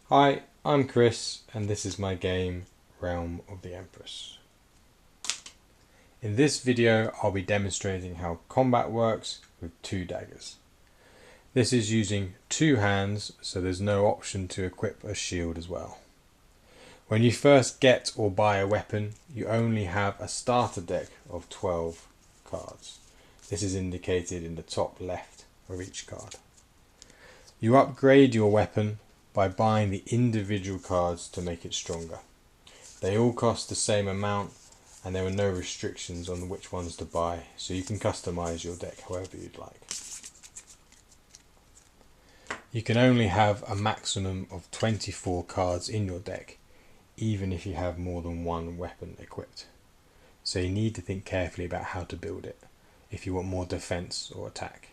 Hi, I'm Chris and this is my game Realm of the Empress. In this video I'll be demonstrating how combat works with two daggers. This is using two hands, so there's no option to equip a shield as well. When you first get or buy a weapon, you only have a starter deck of 12 cards. This is indicated in the top left of each card. You upgrade your weapon by buying the individual cards to make it stronger. They all cost the same amount and there are no restrictions on which ones to buy, so you can customize your deck however you'd like. You can only have a maximum of 24 cards in your deck, even if you have more than one weapon equipped. So you need to think carefully about how to build it if you want more defense or attack.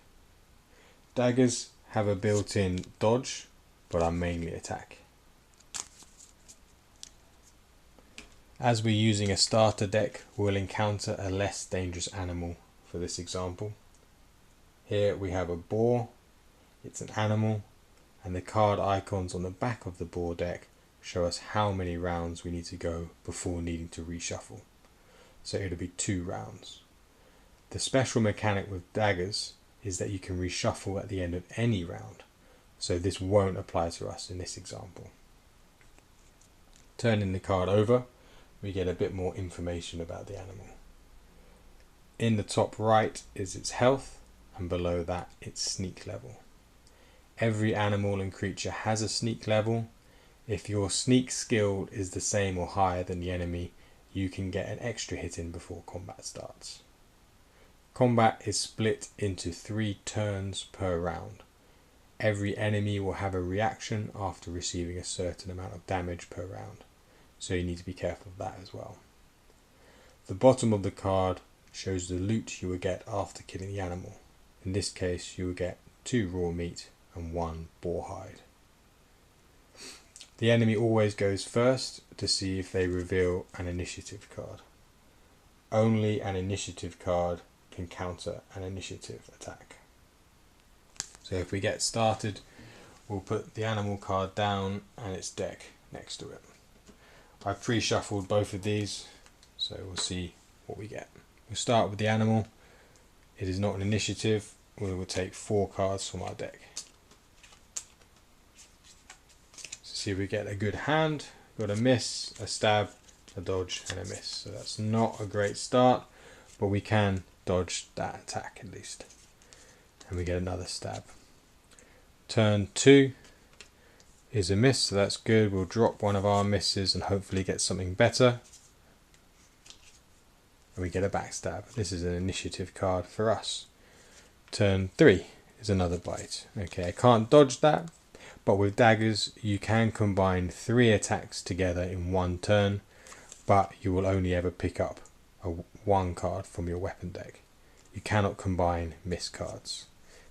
Daggers have a built-in dodge, but are mainly attack. As we're using a starter deck, we'll encounter a less dangerous animal for this example. Here we have a boar, it's an animal, and the card icons on the back of the boar deck show us how many rounds we need to go before needing to reshuffle. So it'll be 2 rounds. The special mechanic with daggers is that you can reshuffle at the end of any round, so this won't apply to us in this example. Turning the card over, we get a bit more information about the animal. In the top right is its health, and below that its sneak level. Every animal and creature has a sneak level. If your sneak skill is the same or higher than the enemy, you can get an extra hit in before combat starts. Combat is split into 3 turns per round. Every enemy will have a reaction after receiving a certain amount of damage per round, so you need to be careful of that as well. The bottom of the card shows the loot you will get after killing the animal. In this case you will get 2 raw meat and 1 boar hide. The enemy always goes first to see if they reveal an initiative card. Only an initiative card can counter an initiative attack. So if we get started, we'll put the animal card down and its deck next to it. I've pre-shuffled both of these, so we'll see what we get. We'll start with the animal. It is not an initiative. We will take 4 cards from our deck. So see if we get a good hand. Got a miss, a stab, a dodge and a miss. So that's not a great start, but we can dodge that attack at least. And we get another stab. Turn 2 is a miss, so that's good. We'll drop one of our misses and hopefully get something better. And we get a backstab. This is an initiative card for us. Turn 3 is another bite. Okay, I can't dodge that, but with daggers you can combine 3 attacks together in one turn, but you will only ever pick up one card from your weapon deck. You cannot combine miss cards.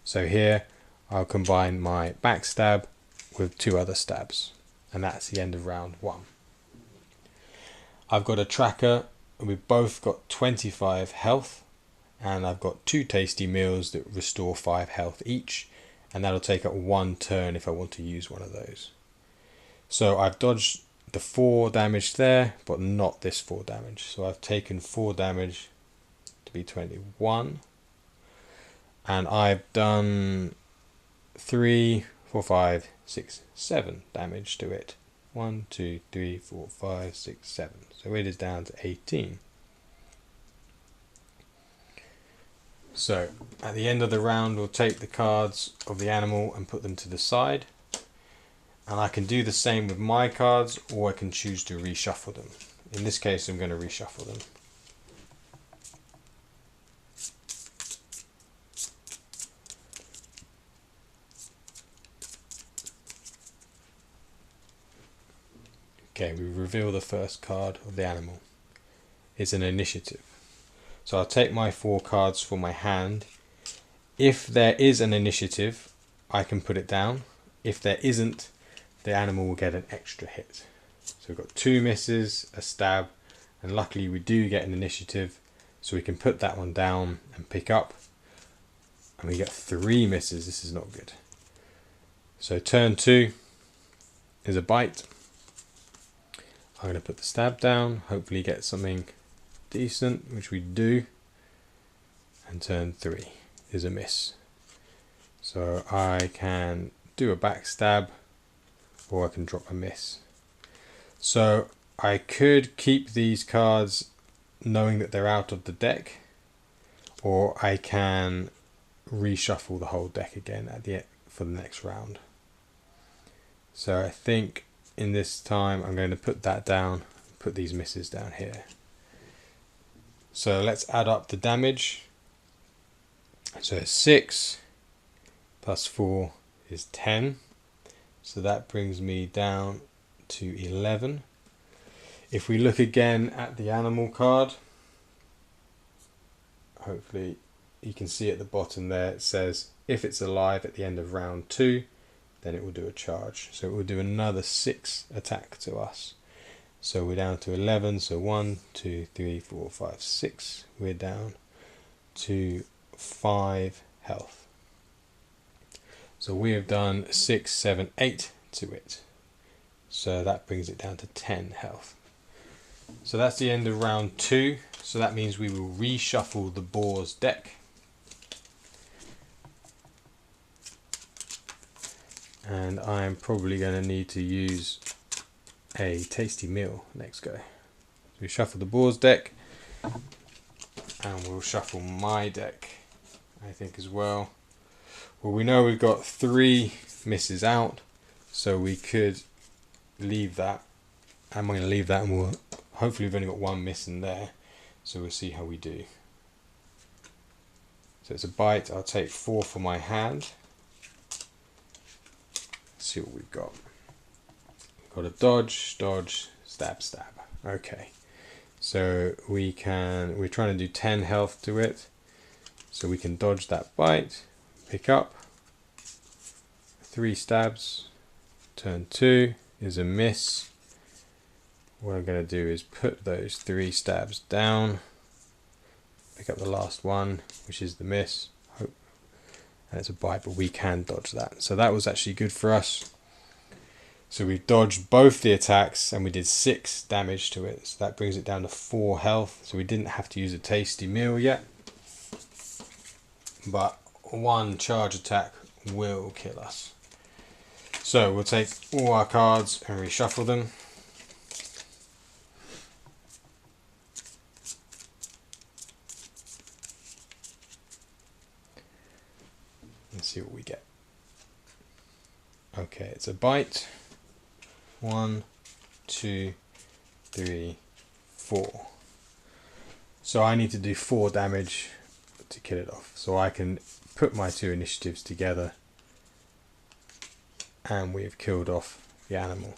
So here I'll combine my backstab with 2 other stabs, and that's the end of round 1. I've got a tracker and we've both got 25 health, and I've got 2 tasty meals that restore 5 health each, and that'll take up 1 turn if I want to use one of those. So I've dodged the 4 damage there, but not this 4 damage. So I've taken 4 damage to be 21, and I've done 3, 4, 5, 6, 7 damage to it. 1, 2, 3, 4, 5, 6, 7. So it is down to 18. So at the end of the round we'll take the cards of the animal and put them to the side. And I can do the same with my cards, or I can choose to reshuffle them. In this case I'm going to reshuffle them. Okay, we reveal the first card of the animal. It's an initiative. So I'll take my 4 cards from my hand. If there is an initiative, I can put it down. If there isn't, the animal will get an extra hit. So we've got 2 misses, a stab, and luckily we do get an initiative, so we can put that one down and pick up. And we get 3 misses. This is not good. So turn 2, is a bite. I'm going to put the stab down, hopefully get something decent, which we do. And turn 3 is a miss. So I can do a backstab, or I can drop a miss. So I could keep these cards knowing that they're out of the deck, or I can reshuffle the whole deck again at the end for the next round. So I think in this time I'm going to put that down, put these misses down here. So let's add up the damage. So 6 plus 4 is 10. So that brings me down to 11. If we look again at the animal card, hopefully you can see at the bottom there, it says if it's alive at the end of round 2, then it will do a charge. So it will do another 6 attack to us. So we're down to 11. So 1, 2, 3, 4, 5, 6. We're down to 5 health. So we have done 6, 7, 8 to it. So that brings it down to 10 health. So that's the end of round 2. So that means we will reshuffle the boar's deck. And I'm probably going to need to use a tasty meal next go. So we shuffle the boar's deck, and we'll shuffle my deck, I think, as well. Well, we know we've got 3 misses out, so we could leave that. I'm going to leave that, and we'll hopefully we've only got 1 miss in there, so we'll see how we do. So it's a bite. I'll take 4 for my hand. See what we've got. We've got a dodge, dodge, stab, stab. Okay, so we're trying to do 10 health to it, so we can dodge that bite, pick up 3 stabs. Turn 2 is a miss. What I'm going to do is put those 3 stabs down, pick up the last one, which is the miss. And it's a bite, but we can dodge that. So that was actually good for us. So we've dodged both the attacks, and we did 6 damage to it. So that brings it down to 4 health. So we didn't have to use a tasty meal yet. But 1 charge attack will kill us. So we'll take all our cards and reshuffle them. And see what we get. Okay, it's a bite. 1, 2, 3, 4. So I need to do 4 damage to kill it off. So I can put my 2 initiatives together, and we have killed off the animal.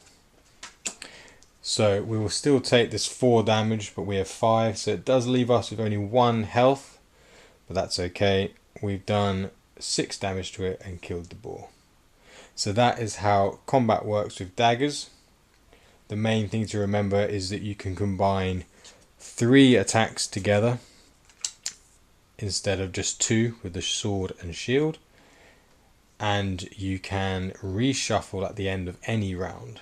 So we will still take this 4 damage, but we have 5. So it does leave us with only 1 health, but that's okay. We've done 6 damage to it and killed the boar. So that is how combat works with daggers. The main thing to remember is that you can combine 3 attacks together instead of just 2 with the sword and shield, and you can reshuffle at the end of any round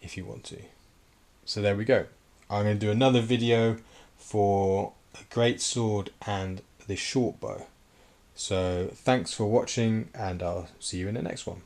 if you want to. So there we go. I'm going to do another video for a great sword and the short bow. So thanks for watching, and I'll see you in the next one.